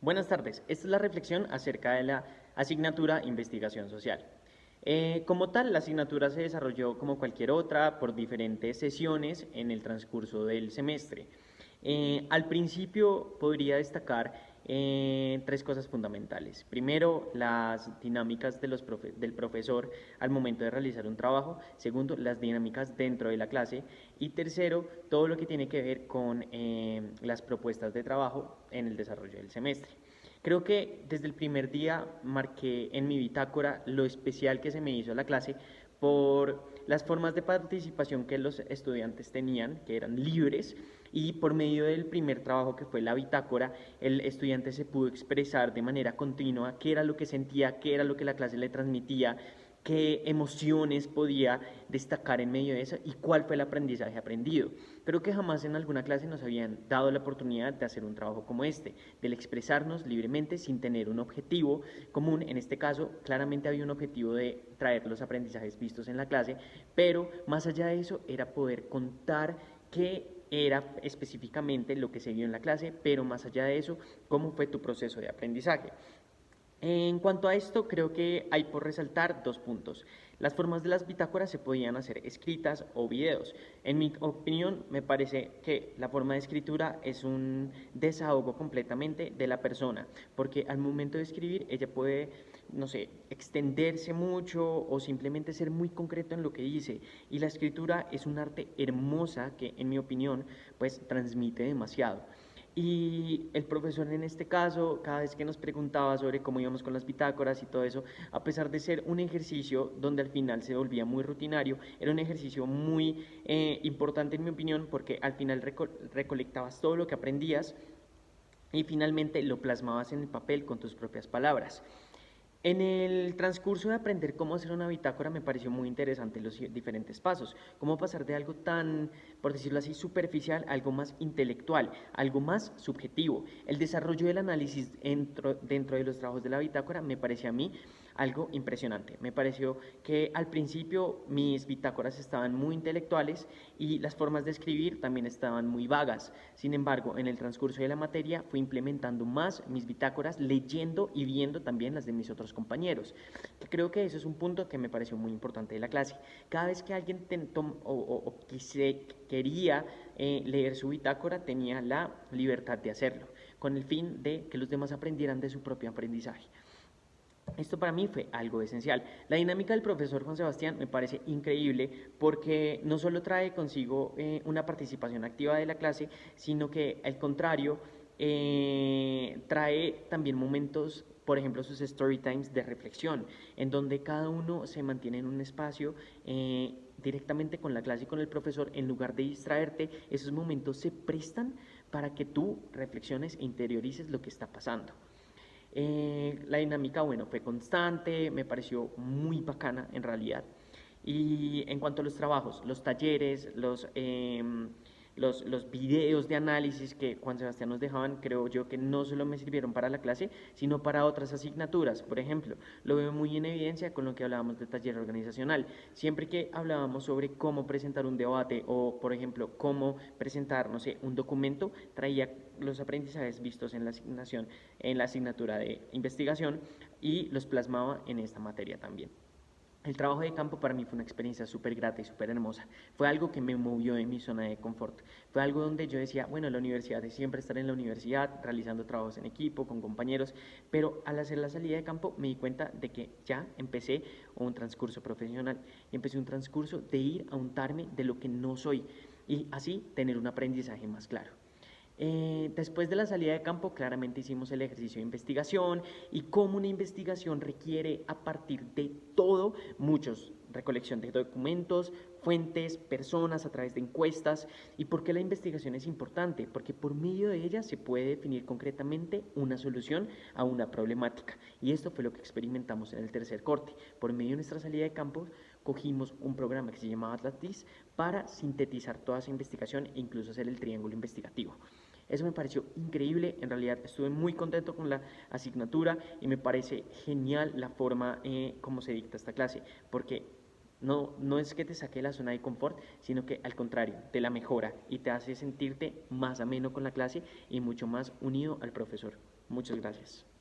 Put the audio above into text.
Buenas tardes, esta es la reflexión acerca de la asignatura Investigación Social. Como tal, la asignatura se desarrolló como cualquier otra por diferentes sesiones en el transcurso del semestre. Al principio podría destacar tres cosas fundamentales. Primero, las dinámicas del profesor al momento de realizar un trabajo. Segundo, las dinámicas dentro de la clase. Y tercero, todo lo que tiene que ver con las propuestas de trabajo en el desarrollo del semestre. Creo que desde el primer día marqué en mi bitácora lo especial que se me hizo la clase por las formas de participación que los estudiantes tenían, que eran libres, y por medio del primer trabajo que fue la bitácora, el estudiante se pudo expresar de manera continua qué era lo que sentía, qué era lo que la clase le transmitía, qué emociones podía destacar en medio de eso y cuál fue el aprendizaje aprendido. Creo que jamás en alguna clase nos habían dado la oportunidad de hacer un trabajo como este, del expresarnos libremente sin tener un objetivo común. En este caso, claramente había un objetivo de traer los aprendizajes vistos en la clase, pero más allá de eso era poder contar qué era específicamente lo que se vio en la clase, pero más allá de eso, cómo fue tu proceso de aprendizaje. En cuanto a esto, creo que hay por resaltar dos puntos. Las formas de las bitácoras se podían hacer escritas o videos. En mi opinión, me parece que la forma de escritura es un desahogo completamente de la persona, porque al momento de escribir ella puede, no sé, extenderse mucho o simplemente ser muy concreto en lo que dice. Y la escritura es un arte hermosa que, en mi opinión, pues transmite demasiado. Y el profesor en este caso, cada vez que nos preguntaba sobre cómo íbamos con las bitácoras y todo eso, a pesar de ser un ejercicio donde al final se volvía muy rutinario, era un ejercicio muy importante en mi opinión porque al final recolectabas todo lo que aprendías y finalmente lo plasmabas en el papel con tus propias palabras. En el transcurso de aprender cómo hacer una bitácora me pareció muy interesante los diferentes pasos, cómo pasar de algo tan, por decirlo así, superficial a algo más intelectual, algo más subjetivo. El desarrollo del análisis dentro de los trabajos de la bitácora me parecía a mí algo impresionante. Me pareció que al principio mis bitácoras estaban muy intelectuales y las formas de escribir también estaban muy vagas. Sin embargo, en el transcurso de la materia fui implementando más mis bitácoras, leyendo y viendo también las de mis otros compañeros. Creo que eso es un punto que me pareció muy importante de la clase. Cada vez que alguien quería leer su bitácora, tenía la libertad de hacerlo, con el fin de que los demás aprendieran de su propio aprendizaje. Esto para mí fue algo esencial. La dinámica del profesor Juan Sebastián me parece increíble porque no solo trae consigo una participación activa de la clase, sino que al contrario trae también momentos, por ejemplo, sus story times de reflexión, en donde cada uno se mantiene en un espacio directamente con la clase y con el profesor, en lugar de distraerte, esos momentos se prestan para que tú reflexiones e interiorices lo que está pasando. La dinámica, bueno, fue constante, me pareció muy bacana en realidad. Y en cuanto a los trabajos, los talleres, los videos de análisis que Juan Sebastián nos dejaban, creo yo que no solo me sirvieron para la clase, sino para otras asignaturas. Por ejemplo, lo veo muy en evidencia con lo que hablábamos del taller organizacional. Siempre que hablábamos sobre cómo presentar un debate o, por ejemplo, cómo presentar, no sé, un documento, traía los aprendizajes vistos en la asignatura de investigación y los plasmaba en esta materia también. El trabajo de campo para mí fue una experiencia súper grata y súper hermosa. Fue algo que me movió en mi zona de confort. Fue algo donde yo decía, bueno, la universidad es siempre estar en la universidad, realizando trabajos en equipo, con compañeros, pero al hacer la salida de campo me di cuenta de que ya empecé un transcurso profesional y empecé un transcurso de ir a untarme de lo que no soy y así tener un aprendizaje más claro. Después de la salida de campo, claramente hicimos el ejercicio de investigación y cómo una investigación requiere a partir de todo, muchos, recolección de documentos, fuentes, personas a través de encuestas. ¿Y por qué la investigación es importante? Porque por medio de ella se puede definir concretamente una solución a una problemática. Y esto fue lo que experimentamos en el tercer corte. Por medio de nuestra salida de campo, cogimos un programa que se llamaba Atlantis para sintetizar toda esa investigación e incluso hacer el triángulo investigativo. Eso me pareció increíble, en realidad estuve muy contento con la asignatura y me parece genial la forma como se dicta esta clase, porque No es que te saque de la zona de confort, sino que al contrario, te la mejora y te hace sentirte más ameno con la clase y mucho más unido al profesor. Muchas gracias.